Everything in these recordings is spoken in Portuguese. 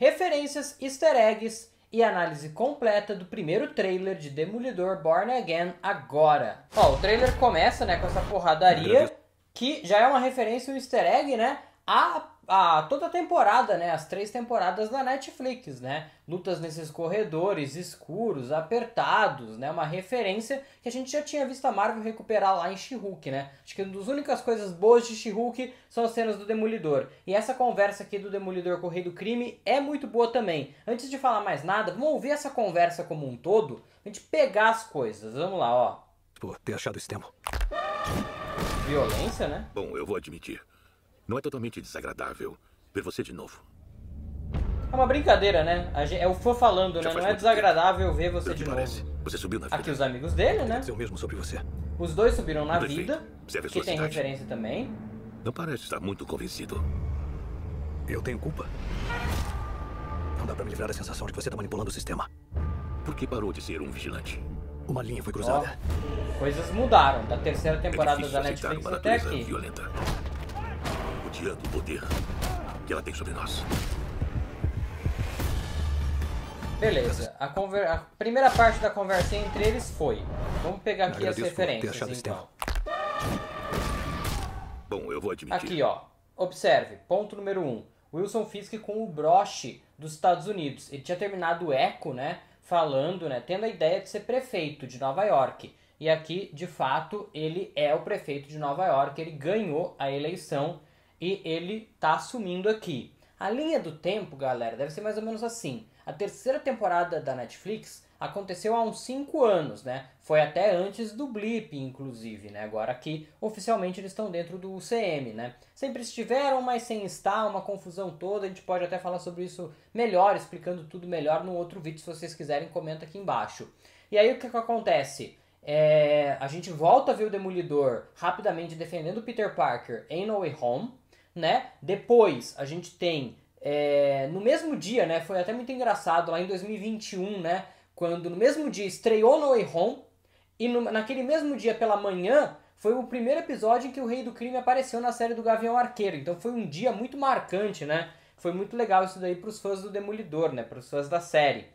referências, easter eggs e análise completa do primeiro trailer de Demolidor Born Again agora. Ó, o trailer começa, né, com essa porradaria, que já é uma referência, um easter egg, né, a toda a temporada, né, as 3 temporadas da Netflix, né, lutas nesses corredores escuros, apertados, né, uma referência que a gente já tinha visto a Marvel recuperar lá em She-Hulk, né, acho que uma das únicas coisas boas de She-Hulk são as cenas do Demolidor, e essa conversa aqui do Demolidor com o Rei do Crime é muito boa também. Antes de falar mais nada, vamos ouvir essa conversa como um todo, a gente pegar as coisas, vamos lá, ó. Por ter achado esse tempo. Violência, né? Bom, eu vou admitir. Não é totalmente desagradável ver você de novo. É uma brincadeira, né? É o fã falando, né? Não é desagradável ver você de novo. Você subiu na vida. Aqui os amigos dele, né? Dizer o mesmo sobre você. Os dois subiram na Perfeito. vida, Serve a que sua tem cidade. referência também. Não parece estar muito convencido. Eu tenho culpa. Não dá pra me livrar da sensação de que você tá manipulando o sistema. Por que parou de ser um vigilante? Uma linha foi Ó, cruzada. coisas mudaram da terceira É temporada difícil da aceitar Netflix uma até natureza aqui. violenta. Odiando o poder que ela tem sobre nós. Beleza, a primeira parte da conversinha entre eles foi. Vamos pegar aqui as Agradeço por ter referências, achado esse então. Bom, eu vou admitir. Aqui, ó. Observe, ponto número 1. Wilson Fisk com o broche dos Estados Unidos. Ele tinha terminado o Echo, né? Falando, né? Tendo a ideia de ser prefeito de Nova York. E aqui, de fato, ele é o prefeito de Nova York. Ele ganhou a eleição e ele tá assumindo aqui. A linha do tempo, galera, deve ser mais ou menos assim. A terceira temporada da Netflix aconteceu há uns 5 anos, né? Foi até antes do Blip, inclusive, né? Agora aqui, oficialmente, eles estão dentro do UCM, né? Sempre estiveram, mas sem estar, uma confusão toda. A gente pode até falar sobre isso melhor, explicando tudo melhor num outro vídeo. Se vocês quiserem, comenta aqui embaixo. E aí, o que acontece? A gente volta a ver o Demolidor rapidamente defendendo o Peter Parker em No Way Home, né? Depois, a gente tem... no mesmo dia, né? Foi até muito engraçado, lá em 2021, né? Quando no mesmo dia estreou No Way Home e naquele mesmo dia pela manhã foi o primeiro episódio em que o Rei do Crime apareceu na série do Gavião Arqueiro. Então foi um dia muito marcante, né? Foi muito legal isso daí pros fãs do Demolidor, né? Pros fãs da série.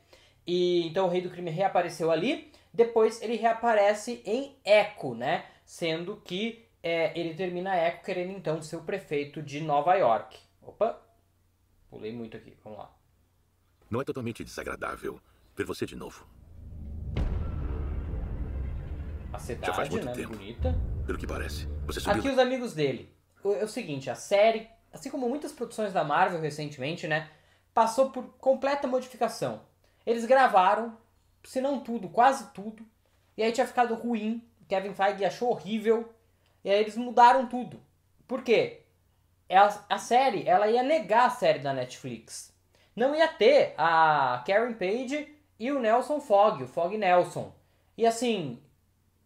E então o Rei do Crime reapareceu ali. Depois ele reaparece em Echo, né? Sendo que ele termina Echo querendo então ser o prefeito de Nova York. Opa! Pulei muito aqui, vamos lá. Não é totalmente desagradável ver você de novo. A Já faz cidade, muito né? tempo. Bonita. Pelo que parece. Você subiu Aqui os amigos dele. É o seguinte, a série, assim como muitas produções da Marvel recentemente, né? Passou por completa modificação. Eles gravaram, se não tudo, quase tudo. E aí tinha ficado ruim. Kevin Feige achou horrível. E aí eles mudaram tudo. Por quê? A série, ela ia negar a série da Netflix. Não ia ter a Karen Page e o Nelson Fogg, o Fogg Nelson. E assim,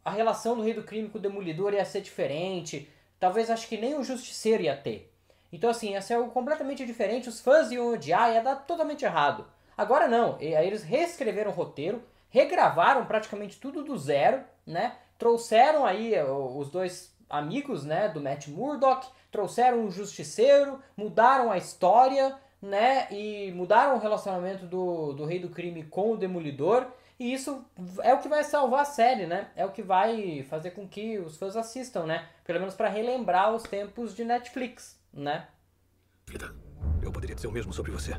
a relação do Rei do Crime com o Demolidor ia ser diferente. Talvez acho que nem o Justiceiro ia ter. Então assim, ia ser algo completamente diferente. Os fãs iam odiar, ia dar totalmente errado. Agora não, e aí eles reescreveram o roteiro, regravaram praticamente tudo do zero, né? Trouxeram aí os dois amigos, né, do Matt Murdock, trouxeram o Justiceiro, mudaram a história, né, e mudaram o relacionamento do Rei do Crime com o Demolidor, e isso é o que vai salvar a série, né, é o que vai fazer com que os fãs assistam, né, pelo menos para relembrar os tempos de Netflix, né. Eu poderia dizer o mesmo sobre você.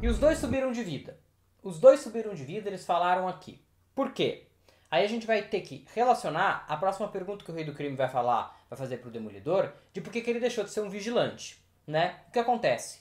E os dois subiram de vida. Os dois subiram de vida, eles falaram aqui. Por quê? Aí a gente vai ter que relacionar a próxima pergunta que o Rei do Crime vai fazer pro Demolidor, de por que ele deixou de ser um vigilante, né? O que acontece?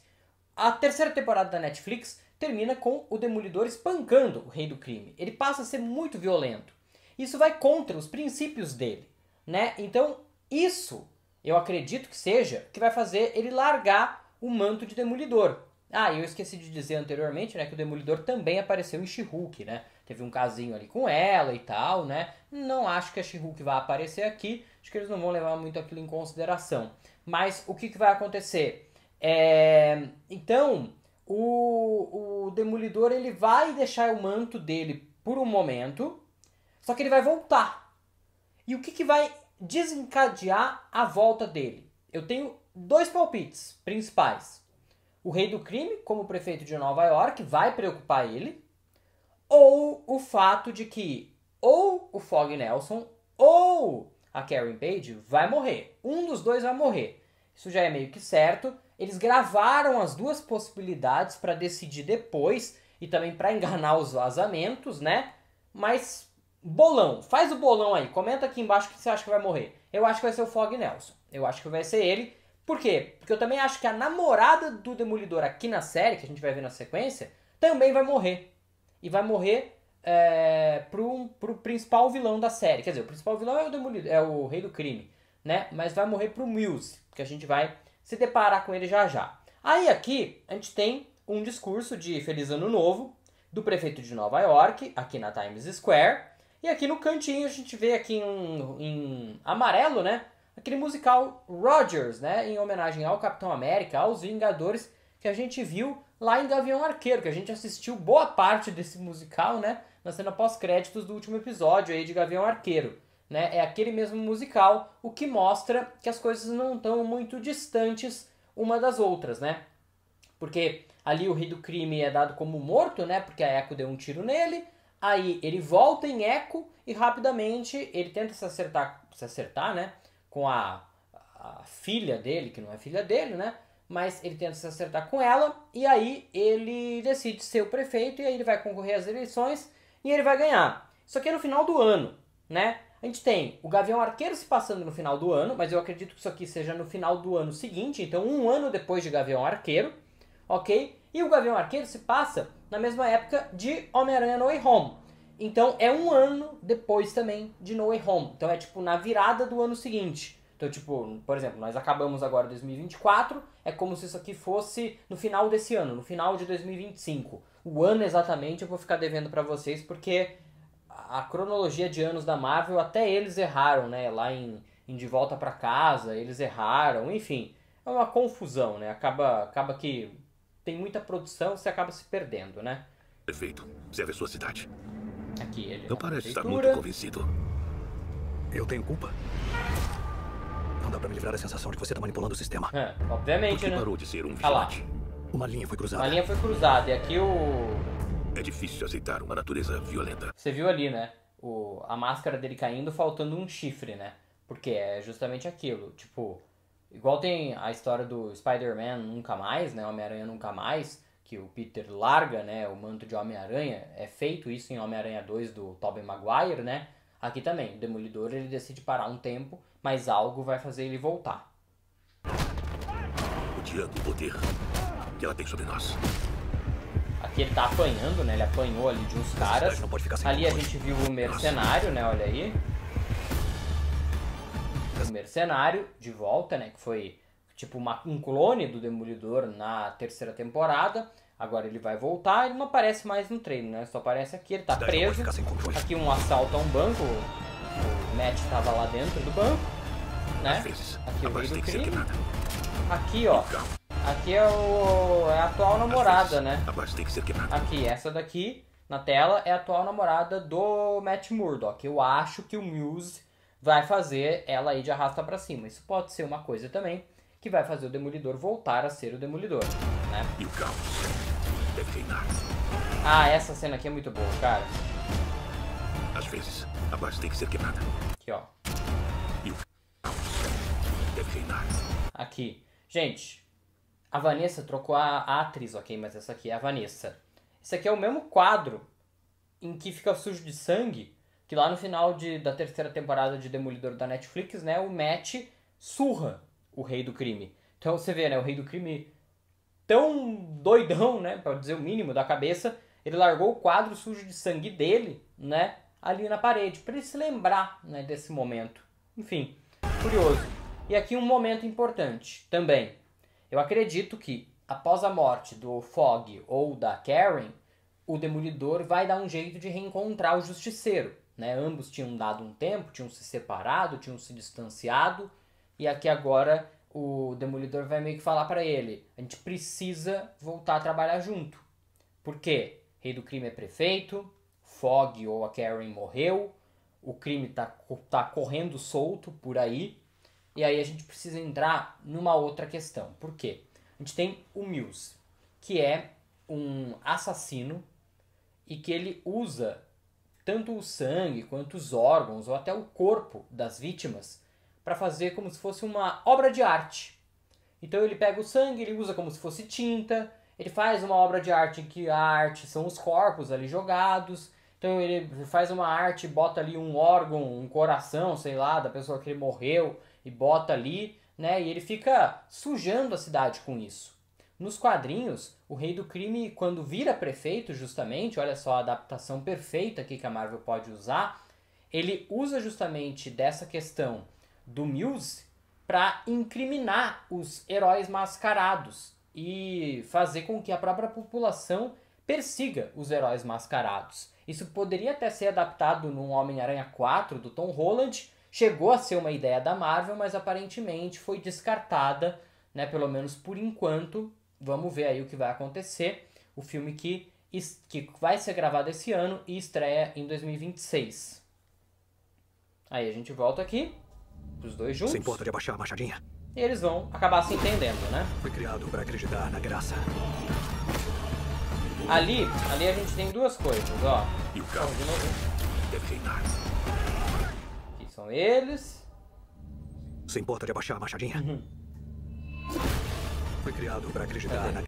A terceira temporada da Netflix termina com o Demolidor espancando o Rei do Crime. Ele passa a ser muito violento. Isso vai contra os princípios dele, né? Então, isso, eu acredito que seja, que vai fazer ele largar o manto de Demolidor. Ah, e eu esqueci de dizer anteriormente, né, que o Demolidor também apareceu em She-Hulk, né? Teve um casinho ali com ela e tal, né? Não acho que a She-Hulk vai aparecer aqui, acho que eles não vão levar muito aquilo em consideração. Mas o que vai acontecer? Então, o Demolidor ele vai deixar o manto dele por um momento, só que ele vai voltar. E o que vai desencadear a volta dele? Eu tenho 2 palpites principais. o rei do crime, como prefeito de Nova York, vai preocupar ele, ou o fato de que ou o Fogg Nelson ou a Karen Page vai morrer. Um dos dois vai morrer. Isso já é meio que certo. Eles gravaram as duas possibilidades para decidir depois e também para enganar os vazamentos, né? Mas bolão, faz o bolão aí. Comenta aqui embaixo que você acha que vai morrer. Eu acho que vai ser o Fogg Nelson. Eu acho que vai ser ele. Por quê? Porque eu também acho que a namorada do Demolidor aqui na série, que a gente vai ver na sequência, também vai morrer. E vai morrer pro principal vilão da série. Quer dizer, o principal vilão é o Demolidor, é o Rei do Crime, né? Mas vai morrer pro Mills, que a gente vai se deparar com ele já já. Aí aqui a gente tem um discurso de Feliz Ano Novo do prefeito de Nova York, aqui na Times Square. E aqui no cantinho a gente vê aqui em amarelo, né? Aquele musical Rogers, né? Em homenagem ao Capitão América, aos Vingadores, que a gente viu lá em Gavião Arqueiro, que a gente assistiu boa parte desse musical, né? Na cena pós-créditos do último episódio aí de Gavião Arqueiro. Né? É aquele mesmo musical, o que mostra que as coisas não estão muito distantes uma das outras, né? Porque ali o Rei do Crime é dado como morto, né? Porque a Echo deu um tiro nele, aí ele volta em Echo e rapidamente ele tenta se acertar, né? Com a filha dele, que não é filha dele, né? Mas ele tenta se acertar com ela e aí ele decide ser o prefeito e aí ele vai concorrer às eleições e ele vai ganhar. Isso aqui é no final do ano, né? A gente tem o Gavião Arqueiro se passando no final do ano, mas eu acredito que isso aqui seja no final do ano seguinte, então um ano depois de Gavião Arqueiro, ok? E o Gavião Arqueiro se passa na mesma época de Homem-Aranha No Way Home. Então é um ano depois também de No Way Home. Então é tipo na virada do ano seguinte. Então tipo, por exemplo, nós acabamos agora 2024, é como se isso aqui fosse no final desse ano, no final de 2025. O ano exatamente eu vou ficar devendo pra vocês, porque a cronologia de anos da Marvel, até eles erraram, né? Lá em De Volta Pra Casa, eles erraram, enfim. É uma confusão, né? Acaba que tem muita produção, você acaba se perdendo, né? Perfeito. Serve a sua cidade. Aqui ele. Não parece estar muito convencido. Eu tenho culpa? Não dá pra me livrar da sensação de que você tá manipulando o sistema. Obviamente, Porque né? parou de ser um Ah lá. vigilante. Uma linha foi cruzada. A linha foi cruzada e aqui É difícil aceitar uma natureza violenta. Você viu ali, né? A máscara dele caindo, faltando um chifre, né? Porque é justamente aquilo. Tipo, igual tem a história do Spider-Man Nunca Mais, né? Homem-Aranha Nunca Mais, que o Peter larga, né? O manto de Homem-Aranha. É feito isso em Homem-Aranha 2 do Tobey Maguire, né? Aqui também, o Demolidor ele decide parar um tempo, mas algo vai fazer ele voltar. Odiando o poder que ela tem sobre nós. Aqui ele tá apanhando, né? Ele apanhou ali de uns caras. Não pode ficar sem Ali a controle. gente viu o mercenário, né? Olha aí. O mercenário de volta, né? Que foi tipo um clone do Demolidor na terceira temporada. Agora ele vai voltar. Ele não aparece mais no treino, né? Só aparece aqui. Ele tá Cidade não pode preso. ficar sem controle. Aqui um assalto a um banco. O Matt tava lá dentro do banco, né? Às vezes, Aqui a o rei paz do tem que ser crime. quebrada. Aqui, ó. Calma. Aqui é a atual namorada, né? A paz tem que ser quebrada. Aqui, essa daqui na tela é a atual namorada do Matt Murdock. Eu acho que o Muse vai fazer ela ir de arrasta pra cima. Isso pode ser uma coisa também que vai fazer o Demolidor voltar a ser o Demolidor, né? E o caos deve reinar. Ah, essa cena aqui é muito boa, cara. Às vezes, a paz tem que ser quebrada. Aqui, ó. E o caos deve reinar. Aqui. Gente, a Vanessa trocou a atriz, ok? Mas essa aqui é a Vanessa. Esse aqui é o mesmo quadro em que fica sujo de sangue, que lá no final da terceira temporada de Demolidor da Netflix, né? O Matt surra o Rei do Crime. Então você vê, né? O Rei do Crime tão doidão, né? Pra dizer o mínimo da cabeça, ele largou o quadro sujo de sangue dele, né? Ali na parede, pra ele se lembrar, né? Desse momento. Enfim, curioso. E aqui um momento importante também. Eu acredito que, após a morte do Fogg ou da Karen, o Demolidor vai dar um jeito de reencontrar o Justiceiro, né? Ambos tinham dado um tempo, tinham se separado, tinham se distanciado, e aqui agora o Demolidor vai meio que falar pra ele: a gente precisa voltar a trabalhar junto. Por quê? Rei do Crime é prefeito, Fogg ou a Karen morreu, o crime tá correndo solto por aí, e aí a gente precisa entrar numa outra questão. Por quê? A gente tem o Mills, que é um assassino e que ele usa tanto o sangue quanto os órgãos ou até o corpo das vítimas para fazer como se fosse uma obra de arte. Então ele pega o sangue, ele usa como se fosse tinta, ele faz uma obra de arte em que a arte são os corpos ali jogados. Então ele faz uma arte, bota ali um órgão, um coração, sei lá, da pessoa que ele morreu e bota ali, né? E ele fica sujando a cidade com isso. Nos quadrinhos, o Rei do Crime, quando vira prefeito, justamente, olha só a adaptação perfeita aqui que a Marvel pode usar, ele usa justamente dessa questão do Mills para incriminar os heróis mascarados e fazer com que a própria população persiga os heróis mascarados. Isso poderia até ser adaptado num Homem-Aranha 4 do Tom Holland, chegou a ser uma ideia da Marvel, mas aparentemente foi descartada, né, pelo menos por enquanto. Vamos ver aí o que vai acontecer. O filme que vai ser gravado esse ano e estreia em 2026. Aí a gente volta aqui, os dois juntos. Se importa de abaixar a machadinha? E eles vão acabar se entendendo, né? Fui criado para acreditar na graça. Ali a gente tem duas coisas, ó. E o caos deve reinar. Aqui são eles. Se importa de abaixar a machadinha? Fui criado para acreditar na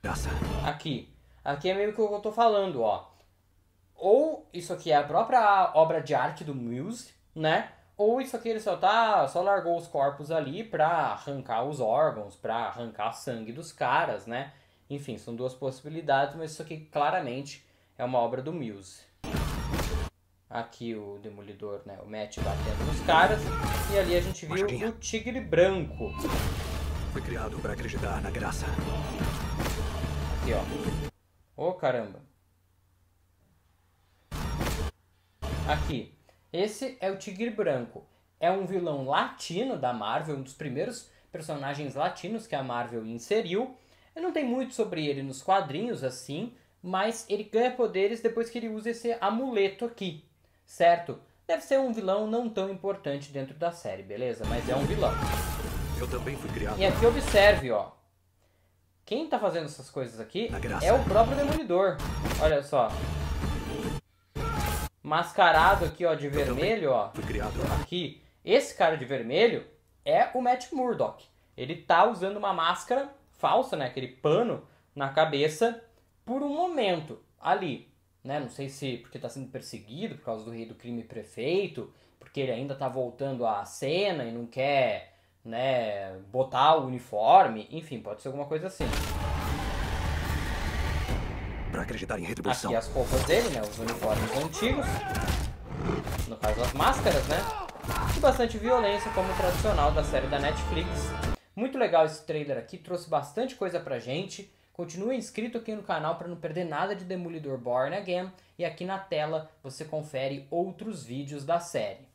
graça. Aqui é meio que o que eu tô falando, ó. Ou isso aqui é a própria obra de arte do Mills, né? Ou isso aqui ele só largou os corpos ali pra arrancar os órgãos, pra arrancar sangue dos caras, né? Enfim, são duas possibilidades, mas isso aqui claramente é uma obra do Mills. Aqui o Demolidor, né? O Matt batendo nos caras. E ali a gente viu o Tigre Branco. Fui criado para acreditar na graça. Aqui, ó. Ô, caramba. Aqui. Esse é o Tigre Branco. É um vilão latino da Marvel, um dos primeiros personagens latinos que a Marvel inseriu. Não tem muito sobre ele nos quadrinhos, assim, mas ele ganha poderes depois que ele usa esse amuleto aqui, certo? Deve ser um vilão não tão importante dentro da série, beleza? Mas é um vilão. Eu também fui criado. E aqui observe, ó. Quem tá fazendo essas coisas aqui é o próprio Demolidor. Olha só. Mascarado aqui, ó, de vermelho, ó. Fui criado. Aqui. Esse cara de vermelho é o Matt Murdock. Ele tá usando uma máscara falsa, né? Aquele pano na cabeça por um momento ali, né? Não sei se porque tá sendo perseguido por causa do Rei do Crime prefeito, porque ele ainda tá voltando à cena e não quer, né, botar o uniforme, enfim, pode ser alguma coisa assim. Pra acreditar em retribuição. Aqui as roupas dele, né? Os uniformes antigos. No caso, as máscaras, né? E bastante violência, como o tradicional da série da Netflix. Muito legal esse trailer aqui, trouxe bastante coisa pra gente. Continue inscrito aqui no canal para não perder nada de Demolidor Born Again. E aqui na tela você confere outros vídeos da série.